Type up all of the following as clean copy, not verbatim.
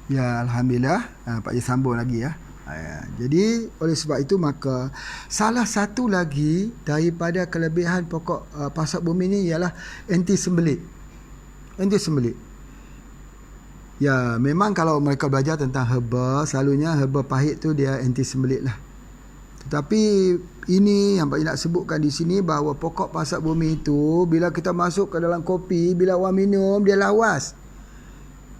Ya, Alhamdulillah. Pak Haji sambung lagi ya. Jadi oleh sebab itu maka salah satu lagi daripada kelebihan pokok pasak bumi ni ialah anti sembelit. Anti sembelit. Ya, memang kalau mereka belajar tentang herba, selalunya herba pahit tu dia anti sembelit lah. Tetapi ini yang Pak Haji nak sebutkan di sini bahawa pokok pasak bumi itu bila kita masuk ke dalam kopi, bila orang minum dia lawas.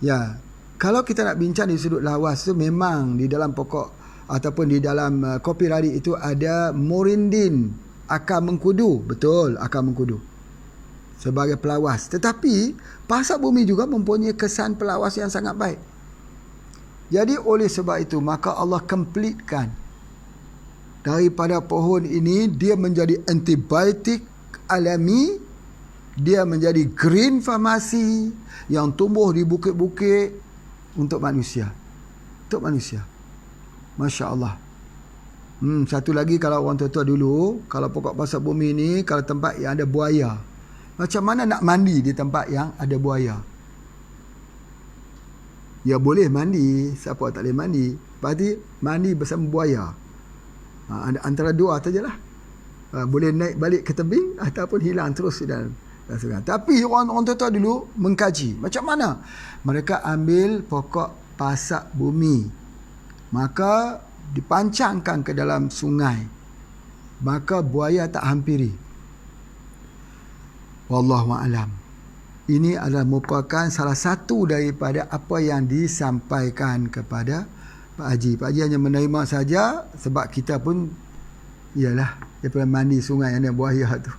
Ya, kalau kita nak bincang di sudut lawas tu memang di dalam pokok ataupun di dalam kopi rari itu ada morindin, akar mengkudu. Betul, akar mengkudu sebagai pelawas. Tetapi pasak bumi juga mempunyai kesan pelawas yang sangat baik. Jadi oleh sebab itu maka Allah completekan daripada pohon ini, dia menjadi antibiotik alami, dia menjadi green farmasi yang tumbuh di bukit-bukit untuk manusia. Untuk manusia. Masya Allah. Satu lagi, kalau orang tua-tua dulu, kalau pokok pasak bumi ni, kalau tempat yang ada buaya, macam mana nak mandi di tempat yang ada buaya? Ya boleh mandi, siapa tak boleh mandi? Berarti mandi bersama buaya. Antara dua sajalah. Boleh naik balik ke tebing ataupun hilang terus dan sungai. Tapi orang tua-tua dulu mengkaji macam mana mereka ambil pokok pasak bumi, maka dipancangkan ke dalam sungai, maka buaya tak hampiri. Wallahu a'lam. Ini adalah merupakan salah satu daripada apa yang disampaikan kepada Pak Haji. Pak Haji hanya menerima saja sebab kita pun ialah daripada mandi sungai yang ada buaya tu.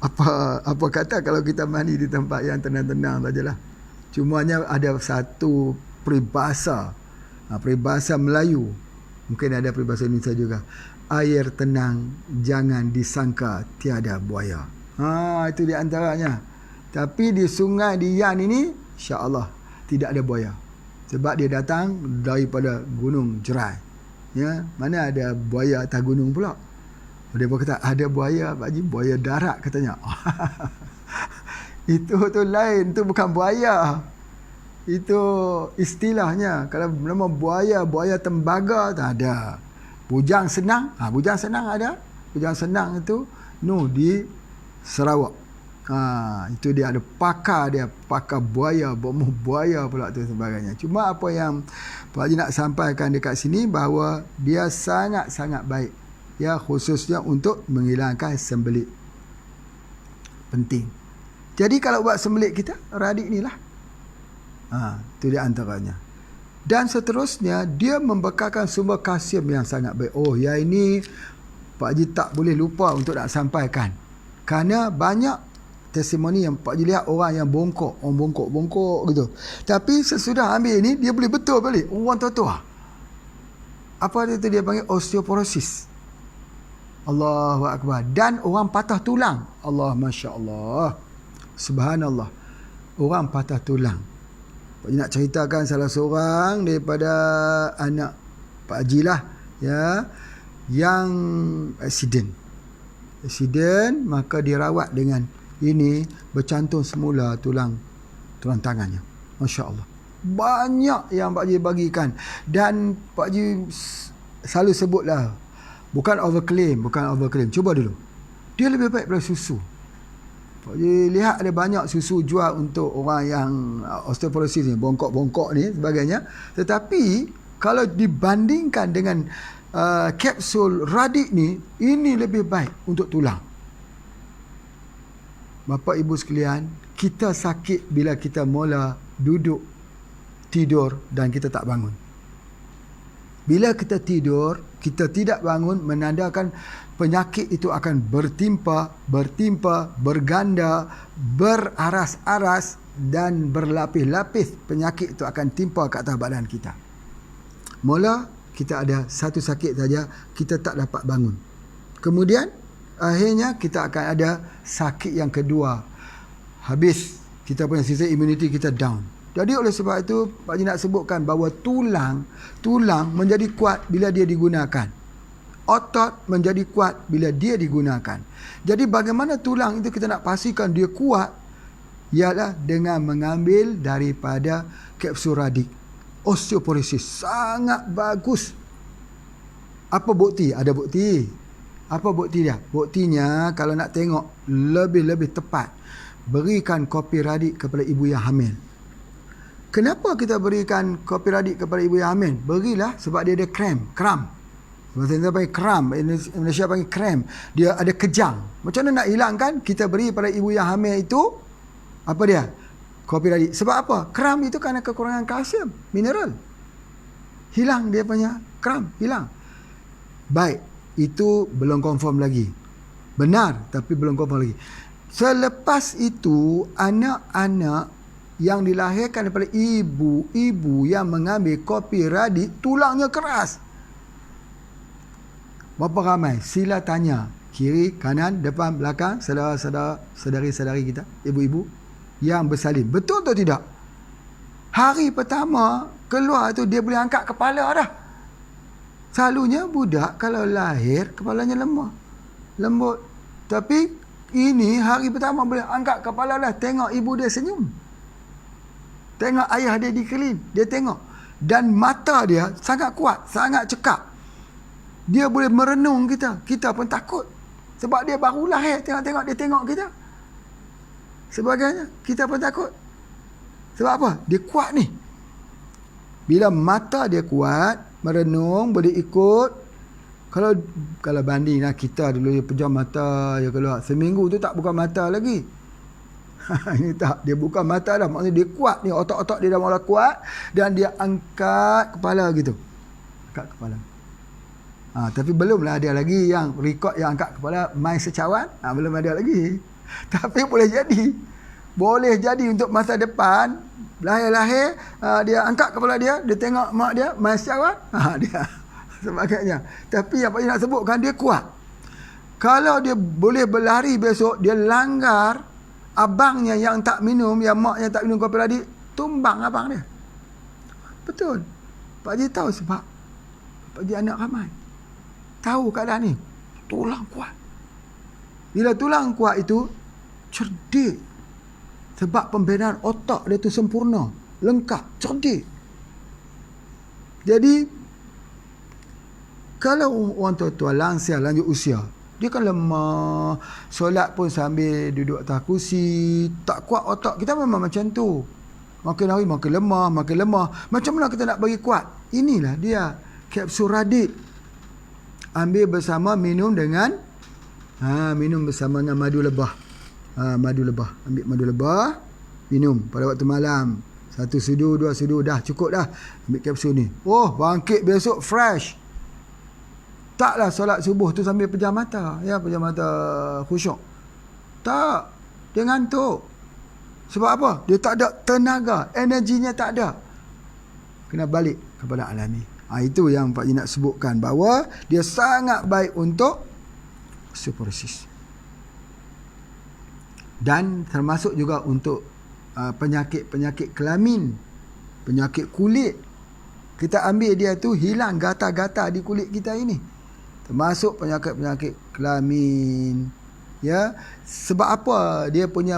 apa kata kalau kita mandi di tempat yang tenang-tenang sajalah. Cumanya ada satu peribahasa, peribahasa Melayu, mungkin ada peribahasa Indonesia juga. Air tenang jangan disangka tiada buaya. Itu di antaranya. Tapi di sungai di Yan ini, insya-Allah tidak ada buaya. Sebab dia datang daripada Gunung Jerai. Ya, mana ada buaya atas gunung pula. Dia pun kata ada buaya, Pak Haji, buaya darat katanya. Itu tu lain, tu bukan buaya. Itu istilahnya. Kalau nama buaya, buaya tembaga tak ada. Bujang senang, bujang senang ada. Bujang senang itu di Sarawak. Itu dia ada pakar buaya, bomoh buaya pula tu sebagainya. Cuma apa yang Pak Haji nak sampaikan dekat sini bahawa dia sangat-sangat baik. Ya, khususnya untuk menghilangkan sembelit. Penting. Jadi kalau buat sembelit kita, radik ni lah. Itu dia antaranya. Dan seterusnya, dia membekalkan sumber kalsium yang sangat baik. Yang ini Pak Haji tak boleh lupa untuk nak sampaikan. Kerana banyak testimoni yang Pak Haji lihat orang yang bongkok gitu. Tapi sesudah ambil ini, dia boleh betul balik. Orang tua-tua. Apa dia panggil? Osteoporosis. Allahu Akbar. Dan orang patah tulang. Allah, Masya Allah. Subhanallah. Orang patah tulang. Pak Haji nak ceritakan salah seorang daripada anak Pak Haji lah. Ya, yang accident, maka dirawat dengan ini, bercantum semula tulang tangannya. Masya Allah. Banyak yang Pak Haji bagikan. Dan Pak Haji selalu sebutlah, bukan overclaim. Cuba dulu. Dia lebih baik daripada susu. Pak Haji lihat ada banyak susu jual untuk orang yang osteoporosis ni, bongkok-bongkok ni sebagainya. Tetapi kalau dibandingkan dengan kapsul radik ni, ini lebih baik untuk tulang. Bapa ibu sekalian, kita sakit bila kita mula duduk, tidur dan kita tak bangun. Bila kita tidur, kita tidak bangun, menandakan penyakit itu akan bertimpa, berganda, beraras-aras dan berlapis-lapis. Penyakit itu akan timpa ke atas badan kita. Mula kita ada satu sakit saja, kita tak dapat bangun. Kemudian akhirnya kita akan ada sakit yang kedua. Habis kita punya sistem imuniti kita down. Jadi oleh sebab itu Pak Haji nak sebutkan bahawa tulang menjadi kuat bila dia digunakan. Otot menjadi kuat bila dia digunakan. Jadi bagaimana tulang itu kita nak pastikan dia kuat? ialah dengan mengambil daripada kapsul radik. Osteoporosis sangat bagus. Apa bukti? Ada bukti. Apa bukti dia? Buktinya kalau nak tengok lebih-lebih tepat, berikan kopi radik kepada ibu yang hamil. Kenapa kita berikan kopi radik kepada ibu yang hamil? Berilah sebab dia ada kram. Bahasa Indonesia panggil kram, Indonesia panggil kram. Dia ada kejang. Macam mana nak hilangkan? Kita beri pada ibu yang hamil itu, apa dia? Kopi radik. Sebab apa? Kram itu kerana kekurangan kalsium, mineral. Hilang dia punya kram, hilang. Baik, itu belum confirm lagi. Benar, tapi belum confirm lagi. Selepas itu, anak-anak yang dilahirkan daripada ibu yang mengambil kopi radik, tulangnya keras. Berapa ramai? Sila tanya. Kiri, kanan, depan, belakang, saudara-saudari kita, ibu-ibu yang bersalin. Betul atau tidak? Hari pertama keluar tu dia boleh angkat kepala dah. Selalunya budak kalau lahir kepalanya lemah, lembut. Tapi ini hari pertama boleh angkat kepala dah. Tengok ibu dia senyum. Tengok ayah dia dikelin. Dia tengok. Dan mata dia sangat kuat, sangat cekap. Dia boleh merenung kita. Kita pun takut. Sebab dia baru lahir. Tengok-tengok dia tengok kita. Sebagainya. Kita pun takut. Sebab apa? Dia kuat ni. Bila mata dia kuat, merenung, boleh ikut. Kalau bandinglah kita dulu dia pejam mata, dia keluar. Seminggu tu tak buka mata lagi. Ini tak. Dia buka mata dah. Maksudnya dia kuat ni. Otak-otak dia dah mula kuat. Dan dia angkat kepala gitu. Angkat kepala. Tapi belumlah ada lagi yang rekod yang angkat kepala main secawan. Belum ada lagi. Tapi boleh jadi. Boleh jadi untuk masa depan. Lahir-lahir, dia angkat kepala dia. Dia tengok mak dia main secawan. Dia sebagainya. Tapi apa yang nak sebutkan, dia kuat. Kalau dia boleh berlari besok, dia langgar abangnya yang tak minum, yang maknya tak minum kopi radik, tumbang abang dia. Betul. Pak Haji tahu sebab Pak Haji anak ramai. Tahu keadaan ni. Tulang kuat. Bila tulang kuat itu, cerdik. Sebab pembinaan otak dia tu sempurna. Lengkap. Cerdik. Jadi, kalau orang tua-tua lansia lanjut usia, dia kan lemah. Solat pun sambil duduk atas kursi. Tak kuat otak. Kita memang macam tu. Makin hari makin lemah. Macam mana kita nak bagi kuat? Inilah dia. Kapsul radik. Ambil bersama, minum dengan minum bersama dengan madu lebah. Madu lebah. Ambil madu lebah, minum pada waktu malam. 1 sudu, 2 sudu, dah cukup dah. Ambil kapsul ni. Bangkit besok fresh. Taklah solat subuh tu sambil pejam mata. Pejam mata khusyuk. Tak. Dia ngantuk. Sebab apa? Dia tak ada tenaga. Energinya tak ada. Kena balik kepada alami. Itu yang Pak Haji nak sebutkan, bahawa dia sangat baik untuk osteoporosis. Dan termasuk juga untuk penyakit-penyakit kelamin, penyakit kulit. Kita ambil dia tu, hilang gata-gata di kulit kita ini. Termasuk penyakit-penyakit kelamin. Ya, sebab apa dia punya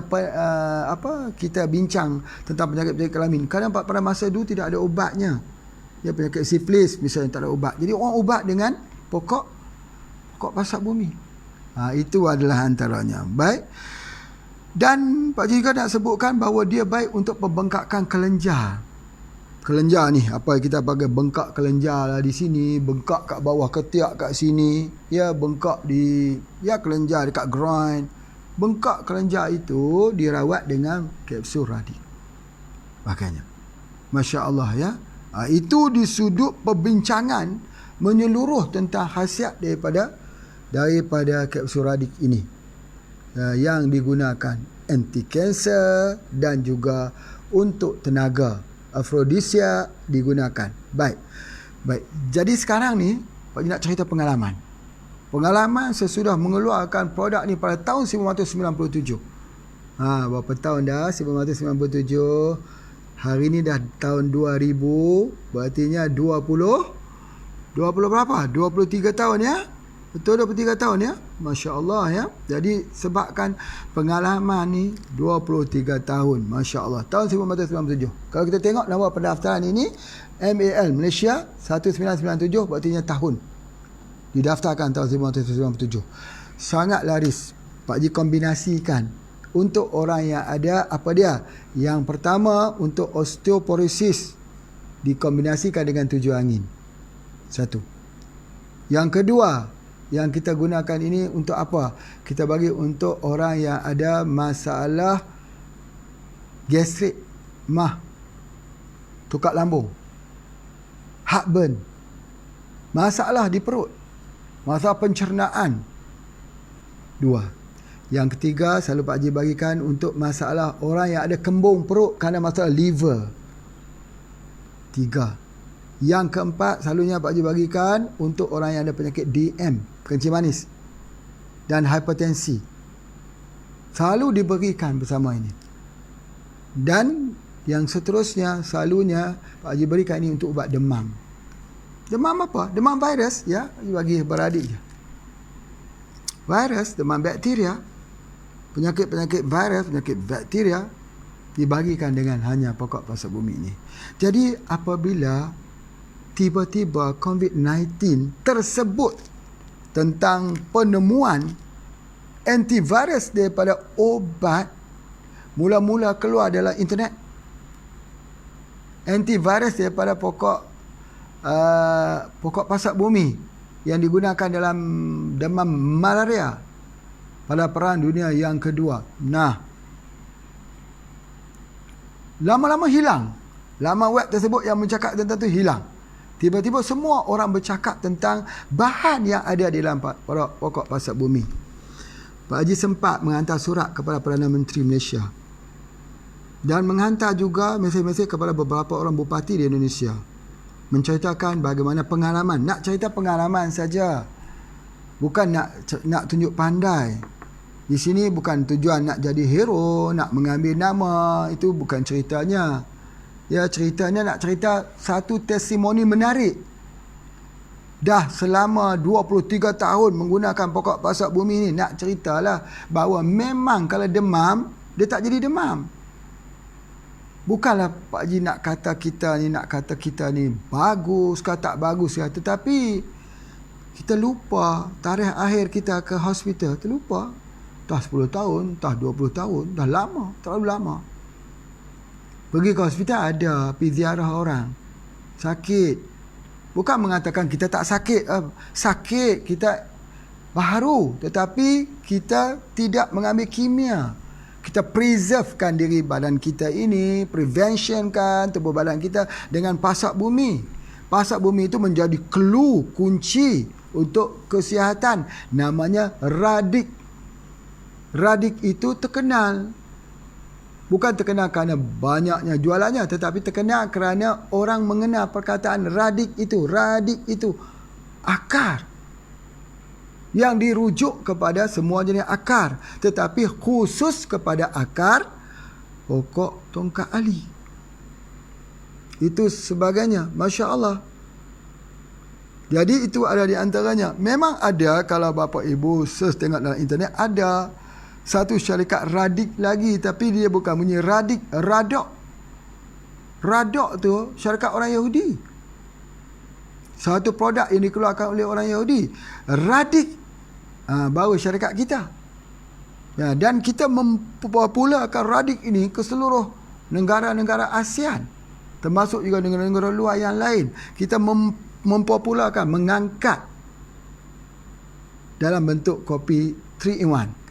kita bincang tentang penyakit-penyakit kelamin? Kadang pada masa dulu tidak ada ubatnya. Dia penyakit sifilis misalnya tak ada ubat. Jadi orang ubat dengan pokok pasak bumi. Itu adalah antaranya. Baik. Dan Pak Haji juga nak sebutkan bahawa dia baik untuk pembengkakan kelenjar. Kelenjar ni, apa kita panggil bengkak kelenjar lah di sini, bengkak kat bawah ketiak kat sini, bengkak di kelenjar dekat groin. Bengkak kelenjar itu dirawat dengan kapsul radik. Makanya, Masya Allah ya. Itu di sudut perbincangan menyeluruh tentang khasiat daripada kapsul radik ini, yang digunakan anti kanser dan juga untuk tenaga, afrodisia digunakan. Baik. Jadi sekarang ni Pak Haji nak cerita pengalaman sesudah mengeluarkan produk ni pada tahun 1997. Berapa tahun dah? 1997. Hari ni dah tahun 2000, berartinya 20 berapa? 23 tahun ya? Betul 23 tahun ya. Masya Allah ya. Jadi sebabkan pengalaman ni 23 tahun. Masya Allah. Tahun 1997. Kalau kita tengok nombor pendaftaran ini, MAL Malaysia 1997, berarti tahun didaftarkan tahun 1997. Sangat laris. Pak Haji kombinasikan untuk orang yang ada apa dia? Yang pertama untuk osteoporosis dikombinasikan dengan 7 angin. Satu. Yang kedua, yang kita gunakan ini untuk apa? Kita bagi untuk orang yang ada masalah gastrik, tukar lambung, heartburn, masalah di perut, masalah pencernaan. 2. Yang ketiga, selalu Pak Haji bagikan untuk masalah orang yang ada kembung perut kerana masalah liver. 3. Yang keempat, selalunya Pak Haji bagikan untuk orang yang ada penyakit DM, kencing manis dan hipertensi. Selalu diberikan bersama ini. Dan yang seterusnya, selalunya Pak Haji berikan ini untuk ubat demam. Demam apa? Demam virus, ya. Bagi beradik je. Virus, demam bakteria, penyakit-penyakit virus, penyakit bakteria dibagikan dengan hanya pokok pasak bumi ini. Jadi apabila tiba-tiba COVID-19 tersebut tentang penemuan antivirus daripada obat, mula-mula keluar dalam internet. Antivirus daripada pokok pasak bumi yang digunakan dalam demam malaria pada Perang Dunia yang kedua. Nah, lama-lama hilang. Laman web tersebut yang mencakap tentang tu hilang. Tiba-tiba semua orang bercakap tentang bahan yang ada di dalam pokok pasak bumi. Pak Haji sempat menghantar surat kepada Perdana Menteri Malaysia dan menghantar juga mesej-mesej kepada beberapa orang bupati di Indonesia, menceritakan bagaimana pengalaman. Nak cerita pengalaman saja, bukan nak tunjuk pandai. Di sini bukan tujuan nak jadi hero, nak mengambil nama, itu bukan ceritanya. Ya, ceritanya nak cerita satu testimoni menarik. Dah selama 23 tahun menggunakan pokok pasak bumi ni, nak ceritalah bahawa memang kalau demam, dia tak jadi demam. Bukanlah Pak Haji nak kata kita ni bagus ke tak bagus ke, tetapi kita lupa tarikh akhir kita ke hospital, terlupa. Dah 10 tahun, dah 20 tahun, dah lama, terlalu lama. Pergi ke hospital ada, pergi ziarah orang sakit. Bukan mengatakan kita tak sakit. Sakit kita baharu, tetapi kita tidak mengambil kimia. Kita preservekan diri badan kita ini, preventionkan tubuh badan kita dengan pasak bumi. Pasak bumi itu menjadi clue, kunci untuk kesihatan. Namanya Radic. Radic itu terkenal. Bukan terkenal kerana banyaknya jualannya, tetapi terkenal kerana orang mengenal perkataan Radic itu. Radic itu akar yang dirujuk kepada semua jenis akar, tetapi khusus kepada akar pokok tongkat ali. Itu sebagainya. Masya Allah. Jadi itu ada di antaranya. Memang ada, kalau bapa ibu search tengok dalam internet, ada satu syarikat Radic lagi, tapi dia bukan bunyi Radic, Radok. Radok tu syarikat orang Yahudi. Satu produk yang dikeluarkan oleh orang Yahudi. Radic baru syarikat kita. Ya, dan kita mempopularkan Radic ini ke seluruh negara-negara ASEAN, termasuk juga negara-negara luar yang lain. Kita mempopularkan, mengangkat dalam bentuk kopi 3 in 1.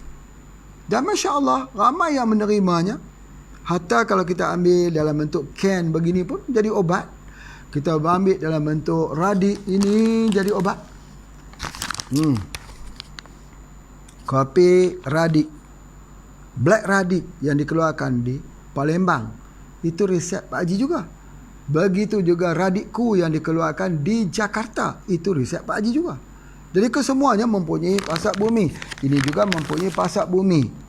Dan Masya Allah, ramai yang menerimanya. Hatta kalau kita ambil dalam bentuk can begini pun jadi obat. Kita ambil dalam bentuk Radic ini jadi obat. Kopi Radic, Black Radic yang dikeluarkan di Palembang, itu resep Pak Haji juga. Begitu juga Radicku yang dikeluarkan di Jakarta, itu resep Pak Haji juga. Jadi kesemuanya mempunyai pasak bumi. Ini juga mempunyai pasak bumi.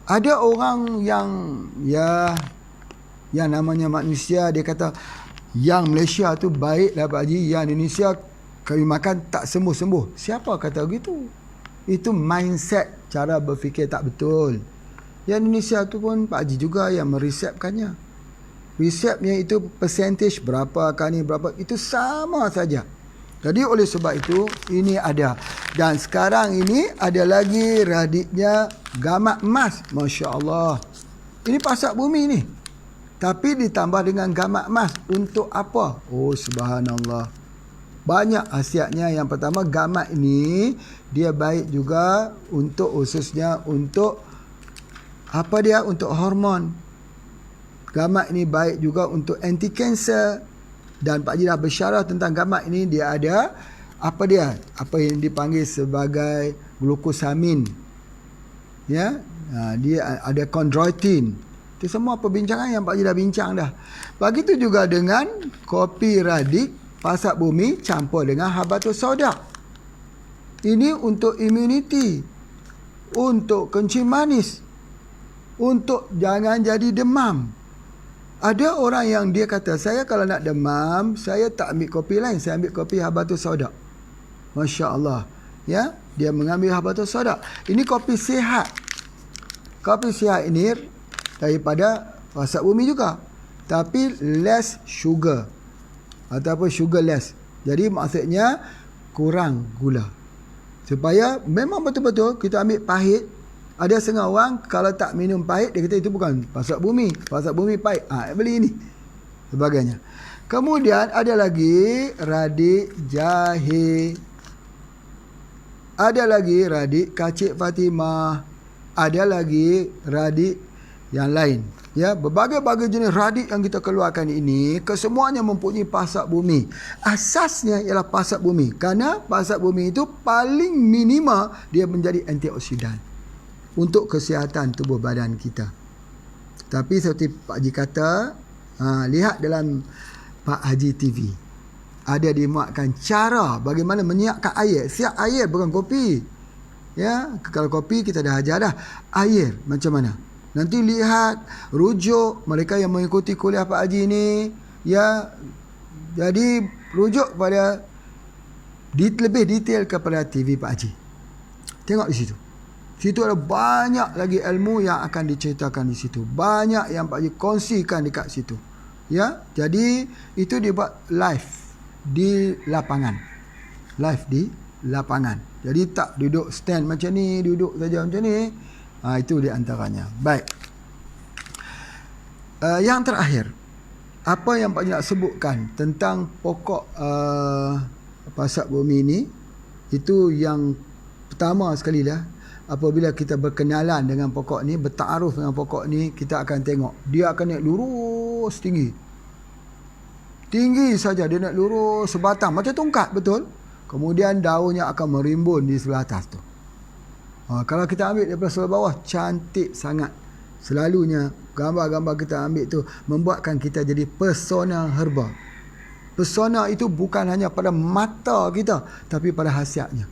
Ada orang yang namanya manusia, dia kata yang Malaysia tu baiklah Pak Haji, yang Indonesia kami makan tak sembuh-sembuh. Siapa kata begitu? Itu mindset, cara berfikir tak betul. Yang Indonesia tu pun Pak Haji juga yang meresepkannya. Resepnya itu percentage berapa kali berapa, itu sama saja. Jadi oleh sebab itu ini ada. Dan sekarang ini ada lagi radiknya gamak emas. Masya Allah. Ini pasak bumi ni. Tapi ditambah dengan gamak emas. Untuk apa? Oh subhanallah. Banyak khasiatnya. Yang pertama, gamak ini dia baik juga untuk, khususnya untuk apa dia? Untuk hormon. Gamak ini baik juga untuk anti kanser. Dan Pak Haji dah bersyarah tentang gamak ini. Dia ada apa dia? Apa yang dipanggil sebagai glukosamin. Ya, dia ada chondroitin. Itu semua perbincangan yang Pak Haji dah bincang dah. Begitu juga dengan kopi radik pasak bumi campur dengan habatus sauda. Ini untuk immunity, untuk kencing manis, untuk jangan jadi demam. Ada orang yang dia kata, saya kalau nak demam, saya tak ambil kopi lain, saya ambil kopi habatus sauda. Masya Allah. Ya, dia mengambil habatus sauda. Ini kopi sihat. Kopi sihat ini daripada pasak bumi juga, tapi less sugar ataupun sugar less. Jadi maksudnya kurang gula. Supaya memang betul-betul kita ambil pahit. Ada setengah orang kalau tak minum pahit, dia kata itu bukan pasak bumi. Pasak bumi pahit. Beli ini. Sebagainya. Kemudian ada lagi radik jahe. Ada lagi radik kacik Fatimah. Ada lagi radik yang lain. Ya, berbagai-bagai jenis radik yang kita keluarkan ini, kesemuanya mempunyai pasak bumi. Asasnya ialah pasak bumi. Kerana pasak bumi itu paling minima dia menjadi antioksidan untuk kesihatan tubuh badan kita. Tapi seperti Pak Haji kata, lihat dalam Pak Haji TV. Ada dimuatkan cara bagaimana menyiapkan air. Siap air bukan kopi. Ya, kalau kopi kita dah ajar dah. Air macam mana? Nanti lihat rujuk mereka yang mengikuti kuliah Pak Haji ni. Ya, jadi rujuk pada lebih detail kepada TV Pak Haji. Tengok di situ. Situ ada banyak lagi ilmu yang akan diceritakan di situ. Banyak yang Pak Haji kongsikan dekat situ. Ya, jadi itu dibuat live di lapangan. Live di lapangan. Jadi tak duduk stand macam ni, duduk saja macam ni. Itu di antaranya. Baik. Yang terakhir, apa yang Pak Haji nak sebutkan tentang pokok pasak bumi ni, itu yang pertama sekali dah. Apabila kita berkenalan dengan pokok ni, bertaaruf dengan pokok ni, kita akan tengok dia akan naik lurus tinggi. Tinggi saja dia naik lurus sebatang macam tongkat, betul? Kemudian daunnya akan merimbun di sebelah atas tu. Kalau kita ambil daripada sebelah bawah, cantik sangat. Selalunya gambar-gambar kita ambil tu membuatkan kita jadi persona herba. Persona itu bukan hanya pada mata kita, tapi pada khasiatnya.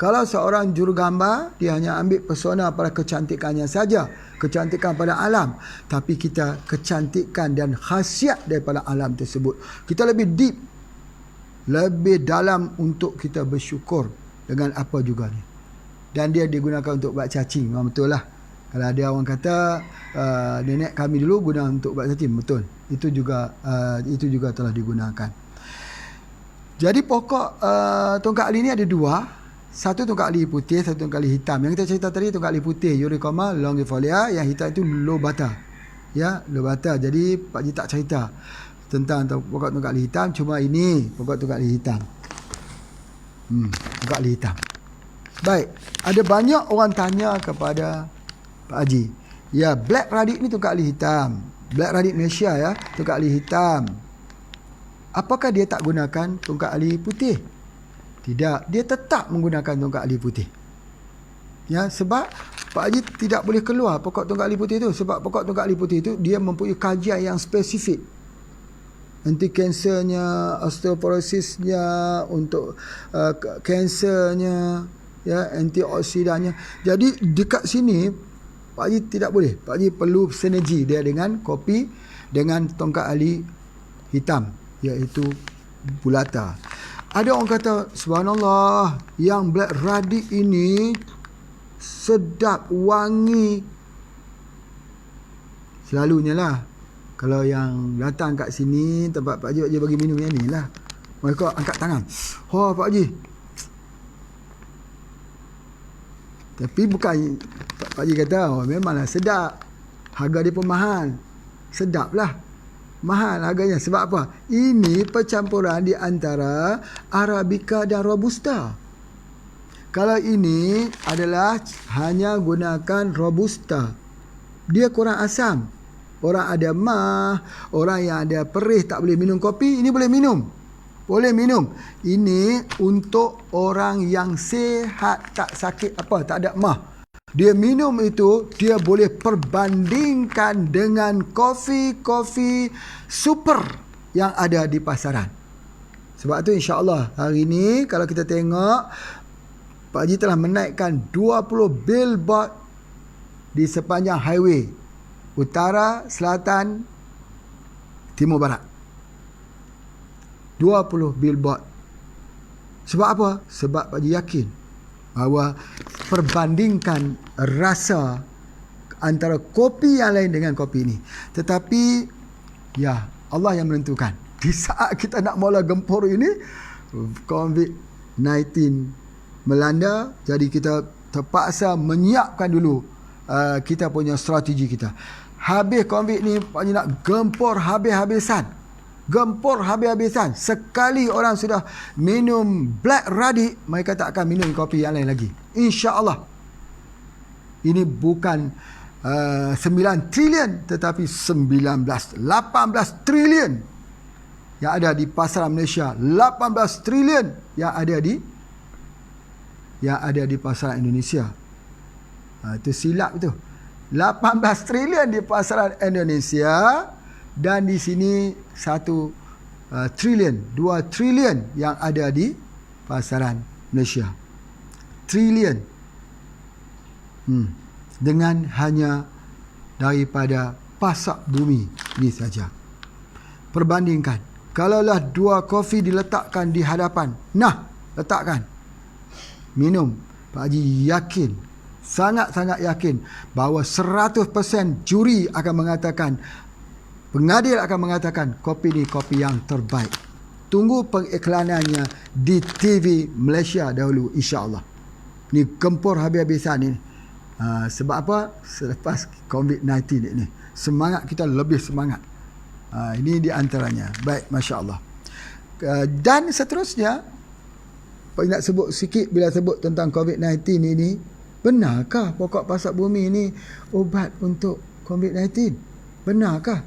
Kalau seorang jurugambar, dia hanya ambil persona pada kecantikannya saja, kecantikan pada alam. Tapi kita kecantikan dan khasiat daripada alam tersebut. Kita lebih deep, lebih dalam untuk kita bersyukur dengan apa juga ni. Dan dia digunakan untuk buat cacing. Betul lah. Kalau ada orang kata nenek kami dulu guna untuk buat cacing, betul. Itu juga telah digunakan. Jadi pokok tongkat ali ni ada dua. Satu tongkat ali putih, satu tongkat ali hitam. Yang kita cerita tadi tongkat ali putih, Eurycoma longifolia. Yang hitam itu lobata. Ya, lobata. Jadi Pak Haji tak cerita tentang pokok tongkat ali hitam. Cuma ini pokok tongkat ali hitam. Tongkat ali hitam. Baik, ada banyak orang tanya kepada Pak Haji. Ya, black radik ni tongkat ali hitam. Black radik Malaysia ya, tongkat ali hitam. Apakah dia tak gunakan tongkat ali putih? Tidak, dia tetap menggunakan tongkat ali putih. Ya, sebab Pak Haji tidak boleh keluar pokok tongkat ali putih itu. Sebab pokok tongkat ali putih itu dia mempunyai kajian yang spesifik. Anti kansernya, osteoporosisnya, untuk kansernya, ya, antioksidannya. Jadi dekat sini Pak Haji tidak boleh. Pak Haji perlu sinergi dia dengan kopi, dengan tongkat ali hitam, iaitu bulata. Ada orang kata, subhanallah, yang black radix ini sedap, wangi. Selalunya lah, kalau yang datang kat sini, tempat Pak Haji bagi minum yang ni lah, mereka angkat tangan. Oh Pak Haji. Tapi bukan, Pak Haji kata, oh memanglah sedap. Harga dia pun mahal. Sedap lah. Mahal harganya. Sebab apa? Ini percampuran di antara Arabica dan Robusta. Kalau ini adalah hanya gunakan Robusta, dia kurang asam. Orang ada mah, orang yang ada perih tak boleh minum kopi, ini boleh minum. Boleh minum. Ini untuk orang yang sihat, tak sakit apa, tak ada mah. Dia minum itu, dia boleh perbandingkan dengan kopi-kopi super yang ada di pasaran. Sebab tu insya-Allah hari ini kalau kita tengok, Pak Haji telah menaikkan 20 billboard di sepanjang highway utara, selatan, timur barat. 20 billboard. Sebab apa? Sebab Pak Haji yakin bahawa perbandingkan rasa antara kopi yang lain dengan kopi ini. Tetapi ya, Allah yang menentukan. Di saat kita nak mula gempur ini, COVID-19 melanda, jadi kita terpaksa menyiapkan dulu kita punya strategi kita. Habis COVID ni, Pak Haji nak gempur habis-habisan. Gempur habis-habisan. Sekali orang sudah minum black radix, mereka tak akan minum kopi yang lain lagi. InsyaAllah. Ini bukan 9 trilion, tetapi 18 trilion yang ada di pasaran Malaysia. 18 trilion yang ada di pasaran Indonesia. Itu silap tu. 18 trilion di pasaran Indonesia, dan di sini 1 trilion, 2 trilion yang ada di pasaran Malaysia. Trilion. Dengan hanya daripada pasak bumi ni saja. Perbandingkan. Kalaulah 2 kopi diletakkan di hadapan, nah, letakkan. Minum. Pak Haji yakin, sangat-sangat yakin bahawa 100% juri akan mengatakan, pengadil akan mengatakan kopi ni kopi yang terbaik. Tunggu pengiklanannya di TV Malaysia dahulu, insya-Allah. Ni gempur habis-habisan ni. Sebab apa? Selepas COVID-19 ini, semangat kita lebih semangat. Ini di antaranya. Baik, masya-Allah. Dan seterusnya, Pak nak sebut sikit bila sebut tentang COVID-19 ini, benarkah pokok pasak bumi ini ubat untuk COVID-19? Benarkah?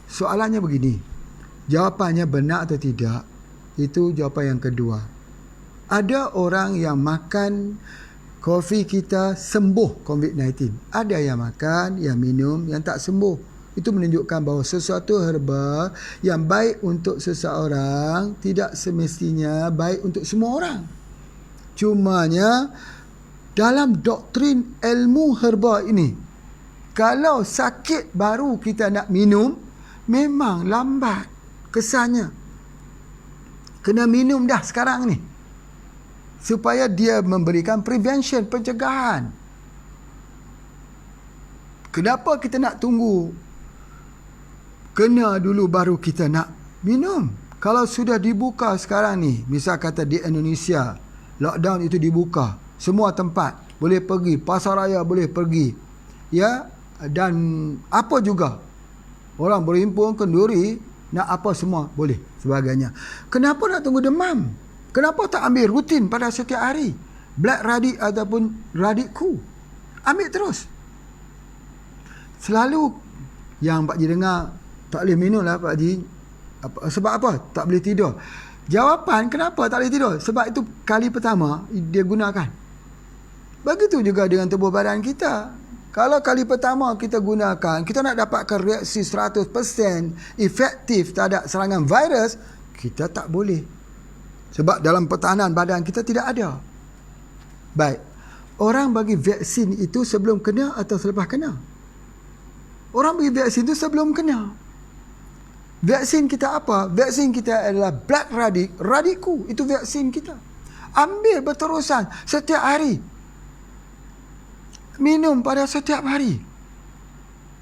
Soalannya begini. Jawapannya benar atau tidak, itu jawapan yang kedua. Ada orang yang makan kopi kita sembuh COVID-19. Ada yang makan, yang minum, yang tak sembuh. Itu menunjukkan bahawa sesuatu herba yang baik untuk seseorang tidak semestinya baik untuk semua orang. Cumanya dalam doktrin ilmu herba ini, kalau sakit baru kita nak minum, memang lambat kesannya. Kena minum dah sekarang ni, supaya dia memberikan prevention, pencegahan. Kenapa kita nak tunggu kena dulu baru kita nak minum? Kalau sudah dibuka sekarang ni, misal kata di Indonesia, lockdown itu dibuka, semua tempat boleh pergi, pasar raya boleh pergi, ya, dan apa juga, orang berhimpun kenduri, nak apa semua boleh sebagainya. Kenapa nak tunggu demam? Kenapa tak ambil rutin pada setiap hari? Black radix ataupun radixku, ambil terus. Selalu yang Pak Haji dengar, tak boleh minum lah Pak Haji. Sebab apa? Tak boleh tidur. Jawapan kenapa tak boleh tidur? Sebab itu kali pertama dia gunakan. Begitu juga dengan tubuh badan kita. Kalau kali pertama kita gunakan, kita nak dapatkan reaksi 100% efektif terhadap serangan virus, kita tak boleh. Sebab dalam pertahanan badan kita tidak ada. Baik. Orang bagi vaksin itu sebelum kena atau selepas kena? Orang bagi vaksin itu sebelum kena. Vaksin kita apa? Vaksin kita adalah black radiku. Itu vaksin kita. Ambil berterusan setiap hari. Minum pada setiap hari.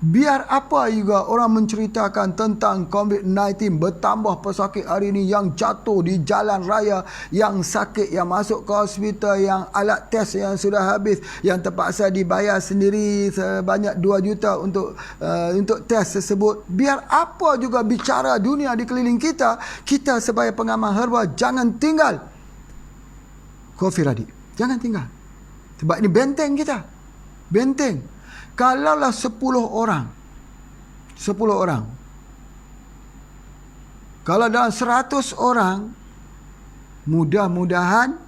Biar apa juga orang menceritakan tentang COVID-19, bertambah pesakit hari ini yang jatuh di jalan raya, yang sakit, yang masuk ke hospital, yang alat test yang sudah habis, yang terpaksa dibayar sendiri sebanyak 2 juta untuk test tersebut. Biar apa juga bicara dunia di keliling kita, kita sebagai pengamal herba jangan tinggal COVID tadi. Jangan tinggal. Sebab ini benteng kita. Benteng. Kalaulah 10 orang. Kalau dalam 100 orang, mudah-mudahan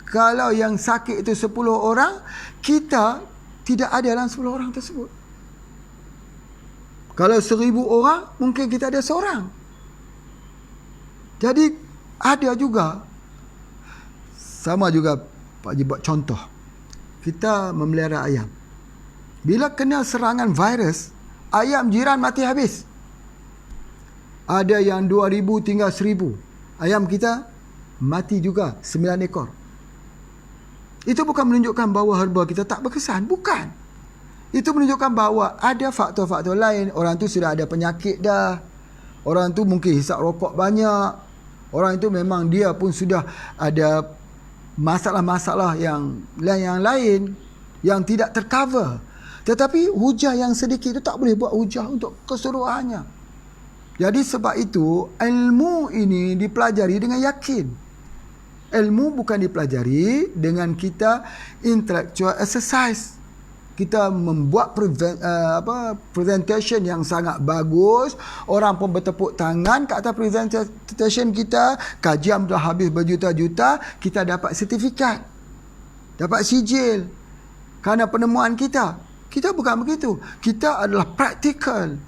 kalau yang sakit itu 10 orang, kita tidak ada dalam 10 orang tersebut. Kalau 1000 orang, mungkin kita ada seorang. Jadi ada juga, sama juga Pak Haji buat contoh. Kita memelihara ayam. Bila kena serangan virus, ayam jiran mati habis. Ada yang 2000 tinggal 1000. Ayam kita mati juga 9 ekor. Itu bukan menunjukkan bahawa herba kita tak berkesan. Bukan. Itu menunjukkan bahawa ada faktor-faktor lain. Orang tu sudah ada penyakit dah. Orang tu mungkin hisap rokok banyak. Orang itu memang dia pun sudah ada masalah-masalah yang lain yang tidak tercover. Tetapi hujah yang sedikit itu tak boleh buat hujah untuk keseluruhannya. Jadi sebab itu ilmu ini dipelajari dengan yakin. Ilmu bukan dipelajari dengan kita intellectual exercise. Kita membuat presentation yang sangat bagus. Orang pun bertepuk tangan ke atas presentation kita. Kajian dah habis berjuta-juta. Kita dapat sertifikat. Dapat sijil. Kerana penemuan kita. Kita bukan begitu. Kita adalah practical.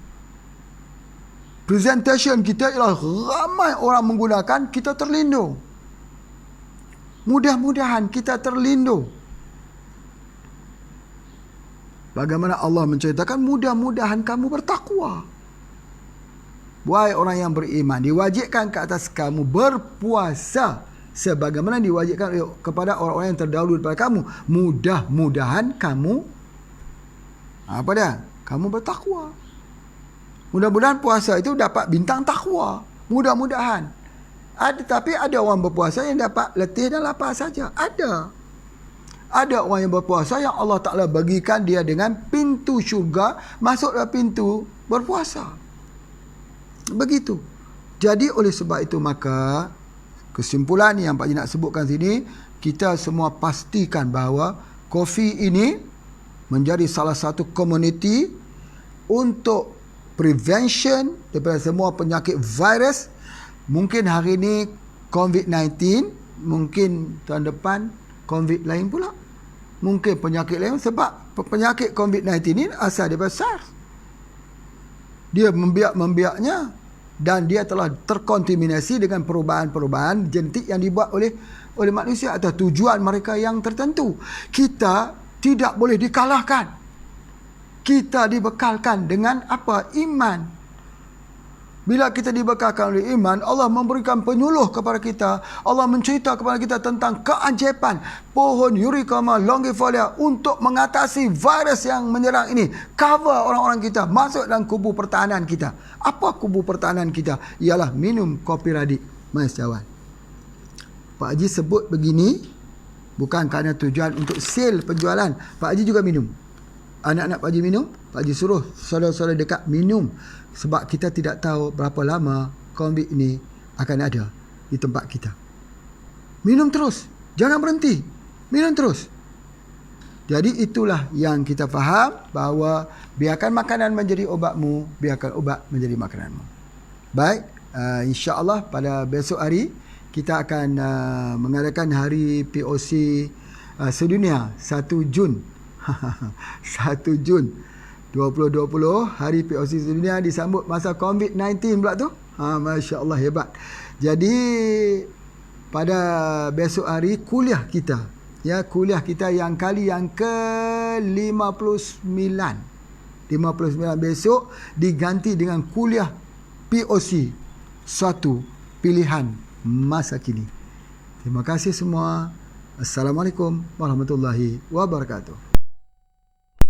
Presentation kita ialah ramai orang menggunakan, kita terlindung. Mudah-mudahan kita terlindung. Bagaimana Allah menceritakan, mudah-mudahan kamu bertakwa. Wahai orang yang beriman, diwajibkan ke atas kamu berpuasa sebagaimana diwajibkan kepada orang-orang yang terdahulu daripada kamu. Mudah-mudahan kamu apa dia? Kamu bertakwa. Mudah-mudahan puasa itu dapat bintang takwa. Mudah-mudahan. Tapi ada orang berpuasa yang dapat letih dan lapar saja. Ada orang yang berpuasa yang Allah Ta'ala bagikan dia dengan pintu syurga, masuklah pintu berpuasa. Begitu. Jadi oleh sebab itu maka kesimpulan yang Pak Haji nak sebutkan sini, kita semua pastikan bahawa kopi ini menjadi salah satu komuniti untuk prevention daripada semua penyakit virus. Mungkin hari ini COVID-19, mungkin tahun depan COVID lain pula. Mungkin penyakit lain, sebab penyakit COVID-19 ini asal daripada SARS. Dia membiaknya dan dia telah terkontaminasi dengan perubahan-perubahan genetik yang dibuat oleh manusia atas tujuan mereka yang tertentu. Kita tidak boleh dikalahkan. Kita dibekalkan dengan apa? Iman. Bila kita dibekalkan oleh iman, Allah memberikan penyuluh kepada kita. Allah mencerita kepada kita tentang keajaiban pohon Eurycoma longifolia untuk mengatasi virus yang menyerang ini. Cover orang-orang kita, masuk dalam kubu pertahanan kita. Apa kubu pertahanan kita? Ialah minum kopi radik. Mas Jawan. Pak Haji sebut begini bukan kerana tujuan untuk sale penjualan. Pak Haji juga minum. Anak-anak Pak Haji minum. Pak Haji suruh saudara-saudara dekat minum. Sebab kita tidak tahu berapa lama COVID ini akan ada di tempat kita. Minum terus. Jangan berhenti. Minum terus. Jadi itulah yang kita faham, bahawa biarkan makanan menjadi obatmu, biarkan obat menjadi makananmu. Baik, insya-Allah pada besok hari kita akan mengadakan hari POC sedunia 1 Jun. 1 Jun 2020, hari POC sedunia disambut masa COVID-19 pula tu. Masya-Allah, hebat. Jadi pada besok hari kuliah kita, kuliah kita yang kali yang ke-59. 59 besok diganti dengan kuliah POC, suatu pilihan masa kini. Terima kasih semua. Assalamualaikum warahmatullahi wabarakatuh.